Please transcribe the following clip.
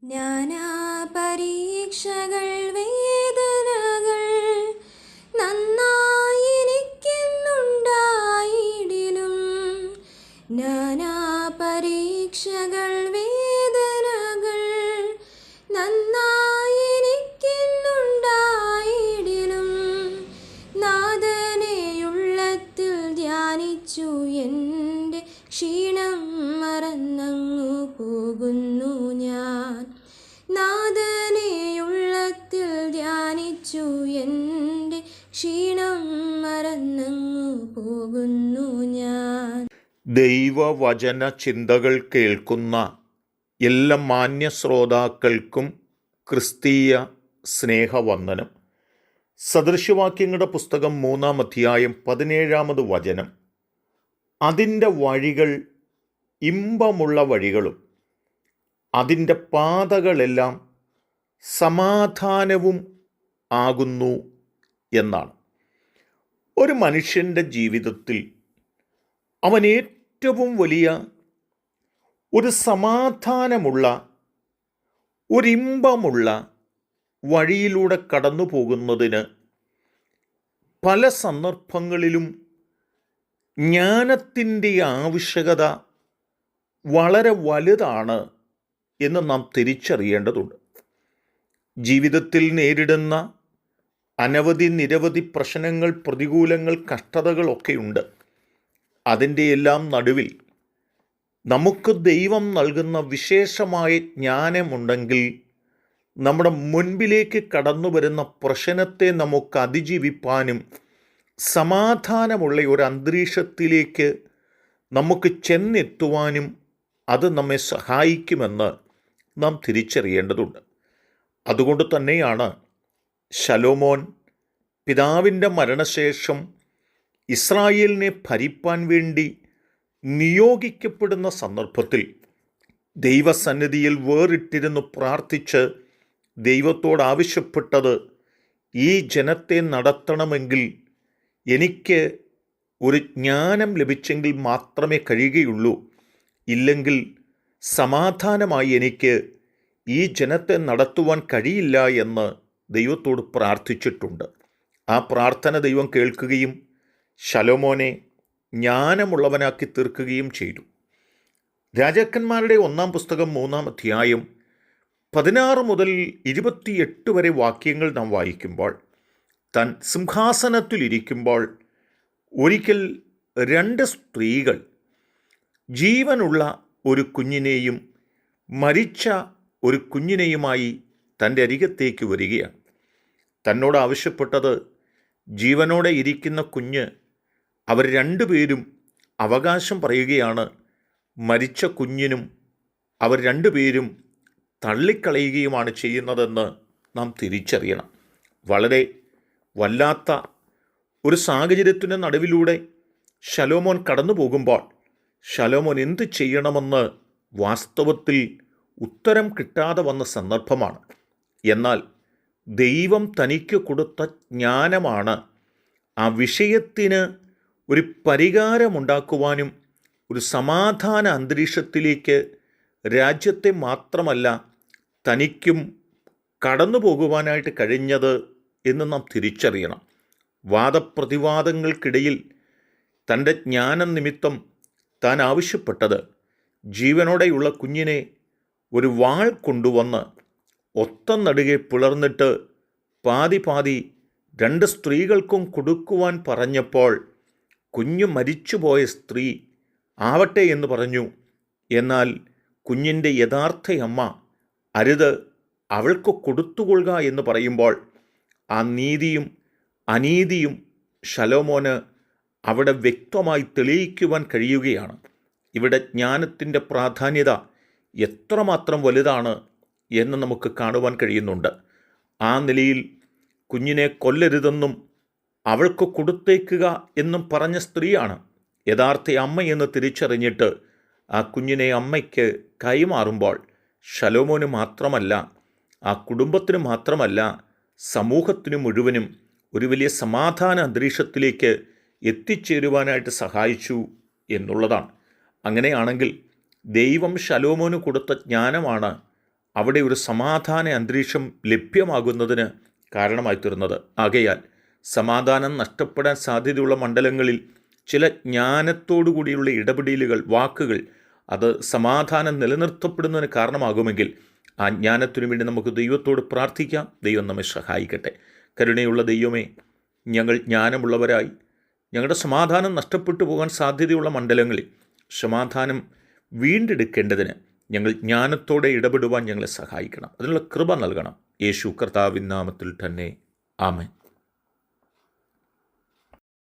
നാനാ പരീക്ഷകൾ വേദനകൾ നന്നായിരിക്കുന്നുണ്ടായിടിലും, നാനാ പരീക്ഷകൾ വേദനകൾ നന്നായിരിക്കുന്നുണ്ടായിടിലും, നാഥനെയുള്ളത്തിൽ ധ്യാനിച്ചു എൻ്റെ ക്ഷീണം മറന്നങ്ങു പോകുന്നു ഞാൻ. നാഥനെയുള്ളത്തിൽ ധ്യാനിച്ചു എൻ്റെ ക്ഷീണം മറന്നങ്ങു പോകുന്നു ഞാൻ. ദൈവവചന ചിന്തകൾ കേൾക്കുന്ന എല്ലാ മാന്യ ശ്രോതാക്കൾക്കും ക്രിസ്തീയ സ്നേഹവന്ദനം. സദൃശവാക്യങ്ങളുടെ പുസ്തകം 3-ാം അധ്യായം 17-ാമത് വചനം. അതിൻ്റെ വഴികൾ ഇമ്പമുള്ള വഴികളും അതിൻ്റെ പാതകളെല്ലാം സമാധാനവും ആകുന്നു എന്നാണ്. ഒരു മനുഷ്യൻ്റെ ജീവിതത്തിൽ അവൻ ഏറ്റവും വലിയ ഒരു സമാധാനമുള്ള ഒരിമ്പമുള്ള വഴിയിലൂടെ കടന്നു പോകുന്നതിന് പല സന്ദർഭങ്ങളിലും ജ്ഞാനത്തിൻ്റെ ആവശ്യകത വളരെ വലുതാണ് എന്ന് നാം തിരിച്ചറിയേണ്ടതുണ്ട്. ജീവിതത്തിൽ നേരിടുന്ന നിരവധി പ്രശ്നങ്ങൾ, പ്രതികൂലങ്ങൾ, കഷ്ടതകളൊക്കെയുണ്ട്. അതിൻ്റെ എല്ലാം നടുവിൽ നമുക്ക് ദൈവം നൽകുന്ന വിശേഷമായ ജ്ഞാനമുണ്ടെങ്കിൽ നമ്മുടെ മുൻപിലേക്ക് കടന്നു വരുന്ന പ്രശ്നത്തെ നമുക്ക് അതിജീവിപ്പാനും സമാധാനമുള്ള ഒരു അന്തരീക്ഷത്തിലേക്ക് നമുക്ക് ചെന്നെത്തുവാനും അത് നമ്മെ സഹായിക്കുമെന്ന് നാം തിരിച്ചറിയേണ്ടതുണ്ട്. അതുകൊണ്ട് തന്നെയാണ് ശലോമോൻ പിതാവിൻ്റെ മരണശേഷം ഇസ്രായേലിനെ ഭരിപ്പാൻ വേണ്ടി നിയോഗിക്കപ്പെടുന്ന സന്ദർഭത്തിൽ ദൈവസന്നിധിയിൽ വേറിട്ടിരുന്ന് പ്രാർത്ഥിച്ച് ദൈവത്തോട് ആവശ്യപ്പെട്ടത്, ഈ ജനത്തെ നടത്തണമെങ്കിൽ എനിക്ക് ഒരു ജ്ഞാനം ലഭിച്ചെങ്കിൽ മാത്രമേ കഴിയുകയുള്ളൂ, ഇല്ലെങ്കിൽ സമാധാനമായി എനിക്ക് ഈ ജനത്തെ നടത്തുവാൻ കഴിയില്ല എന്ന് ദൈവത്തോട് പ്രാർത്ഥിച്ചിട്ടുണ്ട്. ആ പ്രാർത്ഥന ദൈവം കേൾക്കുകയും ശലോമോനെ ജ്ഞാനമുള്ളവനാക്കി തീർക്കുകയും ചെയ്തു. രാജാക്കന്മാരുടെ 1-ാം പുസ്തകം 3-ാം അധ്യായം 16 മുതൽ 28 വരെ വാക്യങ്ങൾ നാം വായിക്കുമ്പോൾ, താൻ സിംഹാസനത്തിലിരിക്കുമ്പോൾ ഒരിക്കൽ 2 സ്ത്രീകൾ ജീവനുള്ള ഒരു കുഞ്ഞിനെയും മരിച്ച ഒരു കുഞ്ഞിനെയുമായി തൻ്റെ അരികത്തേക്ക് വരികയാണ്. തന്നോട് ആവശ്യപ്പെട്ടത്, ജീവനോടെ ഇരിക്കുന്ന കുഞ്ഞ് അവർ 2 പേരും അവകാശം പറയുകയാണ്, മരിച്ച കുഞ്ഞിനും അവർ 2 പേരും തള്ളിക്കളയുകയുമാണ് ചെയ്യുന്നതെന്ന് നാം തിരിച്ചറിയണം. വളരെ വല്ലാത്ത ഒരു സാഹചര്യത്തിന് നടുവിലൂടെ ശലോമോൻ കടന്നു പോകുമ്പോൾ ശലോമോൻ എന്ത് ചെയ്യണമെന്ന് വാസ്തവത്തിൽ ഉത്തരം കിട്ടാതെ വന്ന സന്ദർഭമാണ്. എന്നാൽ ദൈവം തനിക്ക് കൊടുത്ത ജ്ഞാനമാണ് ആ വിഷയത്തിന് ഒരു പരിഹാരമുണ്ടാക്കുവാനും ഒരു സമാധാന അന്തരീക്ഷത്തിലേക്ക് രാജ്യത്തെ മാത്രമല്ല തനിക്കും കടന്നു പോകുവാനായിട്ട് കഴിഞ്ഞത് എന്ന് നാം തിരിച്ചറിയണം. വാദപ്രതിവാദങ്ങൾക്കിടയിൽ തൻ്റെ ജ്ഞാനം നിമിത്തം താൻ ആവശ്യപ്പെട്ടത്, ജീവനോടെയുള്ള കുഞ്ഞിനെ ഒരു വാൾ കൊണ്ടുവന്ന് ഒത്തം നടുകെ പിളർന്നിട്ട് പാതി 2 സ്ത്രീകൾക്കും കൊടുക്കുവാൻ പറഞ്ഞപ്പോൾ കുഞ്ഞു മരിച്ചുപോയ സ്ത്രീ ആവട്ടെ എന്ന് പറഞ്ഞു. എന്നാൽ കുഞ്ഞിൻ്റെ യഥാർത്ഥ അമ്മ അരുത്, അവൾക്ക് കൊടുത്തുകൊള്ളുക എന്ന് പറയുമ്പോൾ ആ നീതിയും അനീതിയും ശലോമോന് അവിടെ വ്യക്തമായി തെളിയിക്കുവാൻ കഴിയുകയാണ്. ഇവിടെ ജ്ഞാനത്തിൻ്റെ പ്രാധാന്യത എത്രമാത്രം വലുതാണ് എന്ന് നമുക്ക് കാണുവാൻ കഴിയുന്നുണ്ട്. ആ നിലയിൽ കുഞ്ഞിനെ കൊല്ലരുതെന്നും അവൾക്ക് കൊടുത്തേക്കുക എന്നും പറഞ്ഞ സ്ത്രീയാണ് യഥാർത്ഥ അമ്മയെന്ന് തിരിച്ചറിഞ്ഞിട്ട് ആ കുഞ്ഞിനെ അമ്മയ്ക്ക് കൈമാറുമ്പോൾ ശലോമോന് മാത്രമല്ല, ആ കുടുംബത്തിന് മാത്രമല്ല, സമൂഹത്തിന് മുഴുവനും ഒരു വലിയ സമാധാന അന്തരീക്ഷത്തിലേക്ക് എത്തിച്ചേരുവാനായിട്ട് സഹായിച്ചു എന്നുള്ളതാണ്. അങ്ങനെയാണെങ്കിൽ ദൈവം ശലോമോന് കൊടുത്ത ജ്ഞാനമാണ് അവിടെ ഒരു സമാധാന അന്തരീക്ഷം ലഭ്യമാകുന്നതിന് കാരണമായി തീർന്നത്. ആകയാൽ സമാധാനം നഷ്ടപ്പെടാൻ സാധ്യതയുള്ള മണ്ഡലങ്ങളിൽ ചില ജ്ഞാനത്തോടു കൂടിയുള്ള ഇടപെടലുകൾ, വാക്കുകൾ അത് സമാധാനം നിലനിർത്തപ്പെടുന്നതിന് കാരണമാകുമെങ്കിൽ ആ ജ്ഞാനത്തിനു വേണ്ടി നമുക്ക് ദൈവത്തോട് പ്രാർത്ഥിക്കാം. ദൈവം നമ്മെ സഹായിക്കട്ടെ. കരുണയുള്ള ദൈവമേ, ഞങ്ങൾ ജ്ഞാനമുള്ളവരായി ഞങ്ങളുടെ സമാധാനം നഷ്ടപ്പെട്ടു പോകാൻ സാധ്യതയുള്ള മണ്ഡലങ്ങളിൽ സമാധാനം വീണ്ടെടുക്കേണ്ടതിന് ഞങ്ങൾ ജ്ഞാനത്തോടെ ഇടപെടുവാൻ ഞങ്ങളെ സഹായിക്കണം. അതിനുള്ള കൃപ നൽകണം. യേശു കർത്താവിൻ നാമത്തിൽ തന്നെ. ആമേൻ.